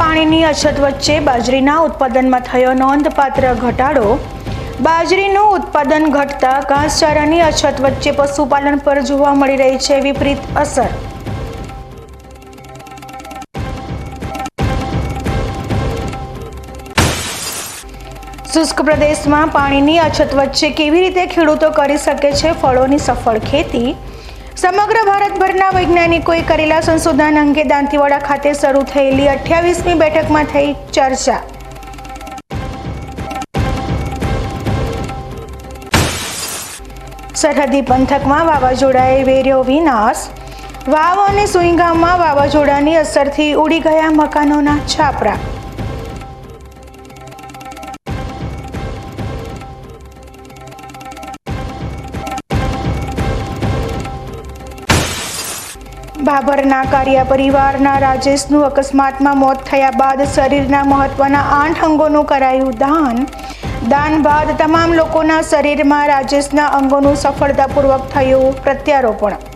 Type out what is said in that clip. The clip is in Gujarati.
પાણીની અછત વચ્ચે બાજરીના ઉત્પાદનમાં થયો નોંધપાત્ર ઘટાડો। બાજરીનું ઉત્પાદન ઘટતા ઘાસચારાની અછત વચ્ચે પશુપાલન પર જોવા મળી રહી છે વિપરીત અસર। શુષ્ક પ્રદેશમાં પાણીની અછત વચ્ચે કેવી રીતે ખેડૂતો કરી શકે છે ફળોની સફળ ખેતી? સમગ્ર ભારતભરના વૈજ્ઞાનિકોએ કરેલા સંશોધન અંગે દાંતીવાડા ખાતે શરૂ થયેલી 28મી બેઠકમાં થઈ ચર્ચા। સરહદી પંથકમાં વાવાઝોડાએ વેર્યો વિનાશ। વાવ અને સુઈગામમાં વાવાઝોડાની અસરથી ઉડી ગયા મકાનોના છાપરા। ભાભરના કારિયા પરિવારના રાજેશનું અકસ્માતમાં મોત થયા બાદ શરીરના મહત્વના 8 અંગોનું કરાયું દાન। દાન બાદ તમામ લોકોના શરીરમાં રાજેશના અંગોનું સફળતાપૂર્વક થયું પ્રત્યારોપણ।